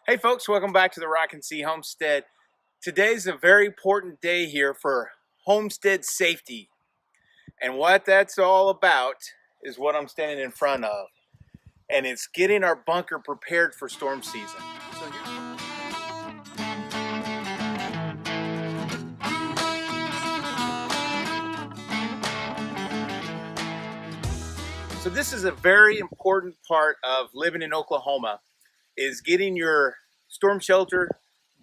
Hey folks, welcome back to the Rock and See Homestead. Today's a very important day here for homestead safety. And what that's all about is what I'm standing in front of. And it's getting our bunker prepared for storm season. So this is a very important part of living in Oklahoma, is getting your storm shelter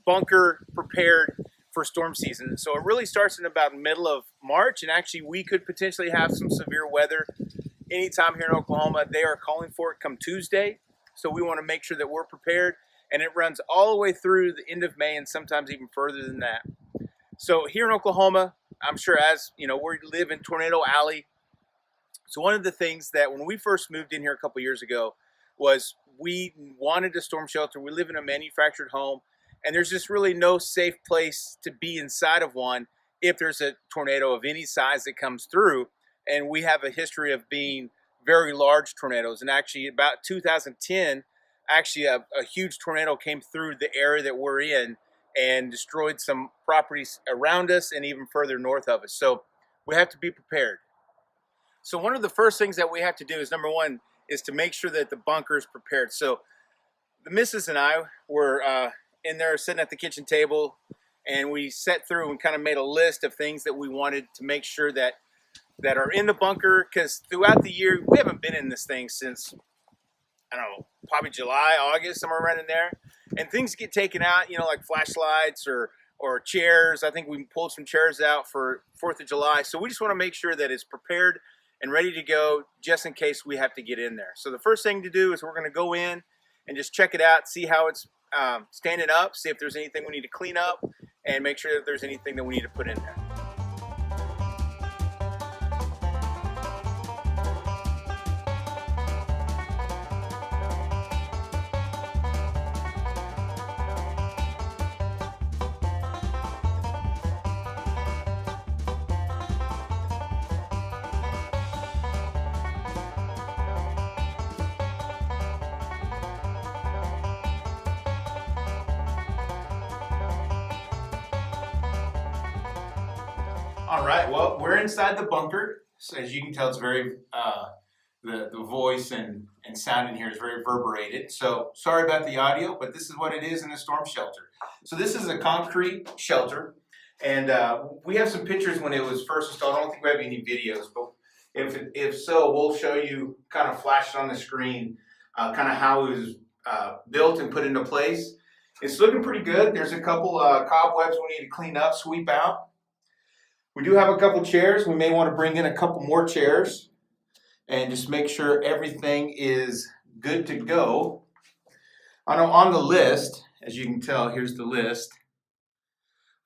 bunker prepared for storm season. So it really starts in about middle of March, and actually we could potentially have some severe weather anytime here in Oklahoma. They are calling for it come Tuesday, so we want to make sure that we're prepared, and it runs all the way through the end of May and sometimes even further than that. So here in Oklahoma, I'm sure, as you know, we live in Tornado Alley. So one of the things that when we first moved in here a couple years ago was we wanted a storm shelter. We live in a manufactured home, and there's just really no safe place to be inside of one if there's a tornado of any size that comes through. And we have a history of being very large tornadoes. And actually about 2010, actually a huge tornado came through the area that we're in and destroyed some properties around us and even further north of us. So we have to be prepared. So one of the first things that we have to do is, number one, is to make sure that the bunker is prepared. So the missus and I were in there sitting at the kitchen table, and we sat through and kind of made a list of things that we wanted to make sure that are in the bunker, because throughout the year, we haven't been in this thing since, I don't know, probably July, August, somewhere around in there. And things get taken out, you know, like flashlights or chairs. I think we pulled some chairs out for 4th of July. So we just want to make sure that it's prepared and ready to go just in case we have to get in there. So the first thing to do is we're going to go in and just check it out, see how it's standing up, see if there's anything we need to clean up, and make sure that there's anything that we need to put in there. All right, well, we're inside the bunker. So as you can tell, it's very, the voice and sound in here is very reverberated. So sorry about the audio, but this is what it is in a storm shelter. So this is a concrete shelter, and we have some pictures when it was first installed. I don't think we have any videos, but if so, we'll show you kind of flashed on the screen, kind of how it was built and put into place. It's looking pretty good. There's a couple cobwebs we need to clean up, sweep out. We do have a couple chairs. We may want to bring in a couple more chairs and just make sure everything is good to go. On the list, as you can tell, here's the list.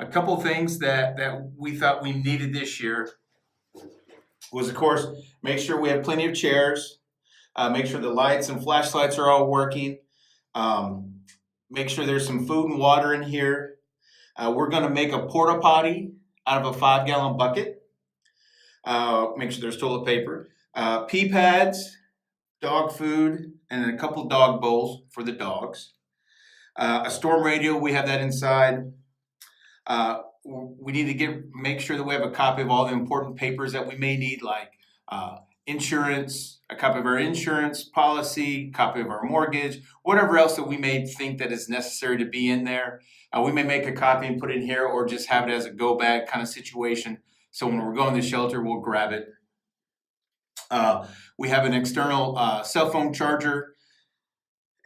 A couple things that we thought we needed this year was, of course, make sure we have plenty of chairs, make sure the lights and flashlights are all working, make sure there's some food and water in here. We're going to make a porta potty out of a 5-gallon bucket. Make sure there's toilet paper, pee pads, dog food, and a couple dog bowls for the dogs. A storm radio, we have that inside. We need to make sure that we have a copy of all the important papers that we may need, like insurance, a copy of our insurance policy, copy of our mortgage, whatever else that we may think that is necessary to be in there. We may make a copy and put it in here, or just have it as a go bag kind of situation. So when we're going to the shelter, we'll grab it. We have an external cell phone charger,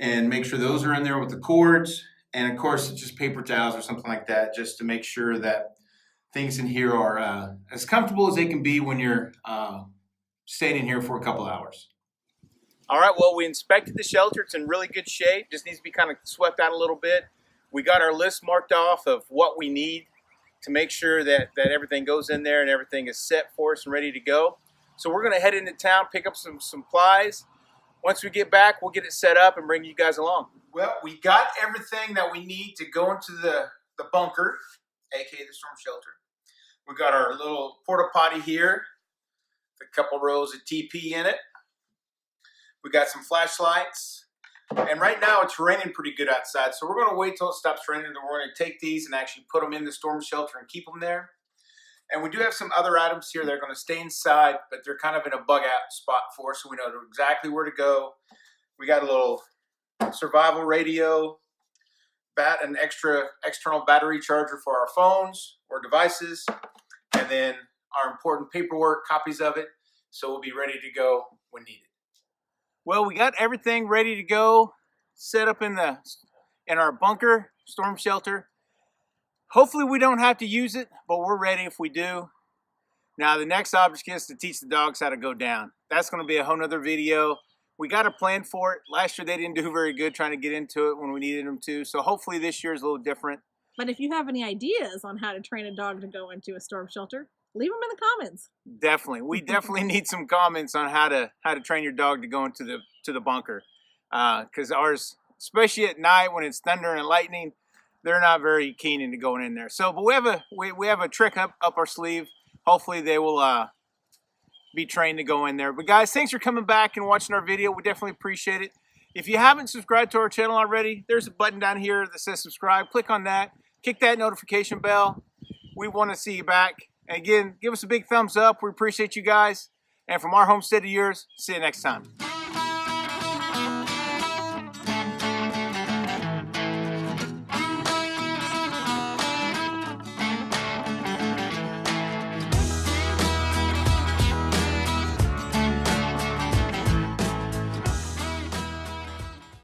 and make sure those are in there with the cords. And of course, just paper towels or something like that, just to make sure that things in here are as comfortable as they can be when you're staying in here for a couple hours. All right, well, we inspected the shelter. It's in really good shape. Just needs to be kind of swept out a little bit. We got our list marked off of what we need to make sure that everything goes in there and everything is set for us and ready to go. So we're going to head into town, pick up some supplies. Once we get back, we'll get it set up and bring you guys along. Well, we got everything that we need to go into the bunker, aka the storm shelter. We got our little porta potty here, a couple rows of TP in it. We got some flashlights. And right now it's raining pretty good outside, so we're going to wait till it stops raining, and we're going to take these and actually put them in the storm shelter and keep them there. And we do have some other items here that are going to stay inside, but they're kind of in a bug out spot for us, so we know exactly where to go. We got a little survival radio, an extra external battery charger for our phones or devices, and then our important paperwork, copies of it, so we'll be ready to go when needed. Well, we got everything ready to go, set up in our bunker storm shelter. Hopefully we don't have to use it, but we're ready if we do. Now the next object is to teach the dogs how to go down. That's going to be a whole nother video. We got a plan for it. Last year they didn't do very good trying to get into it when we needed them to, so hopefully this year is a little different. But if you have any ideas on how to train a dog to go into a storm shelter, leave them in the comments. Definitely. We definitely need some comments on how to train your dog to go into the bunker. Because ours, especially at night when it's thunder and lightning, they're not very keen into going in there. So, but we have a trick up our sleeve. Hopefully they will be trained to go in there. But guys, thanks for coming back and watching our video. We definitely appreciate it. If you haven't subscribed to our channel already, there's a button down here that says subscribe. Click on that. Kick that notification bell. We want to see you back. And again, give us a big thumbs up. We appreciate you guys. And from our homestead to yours, see you next time.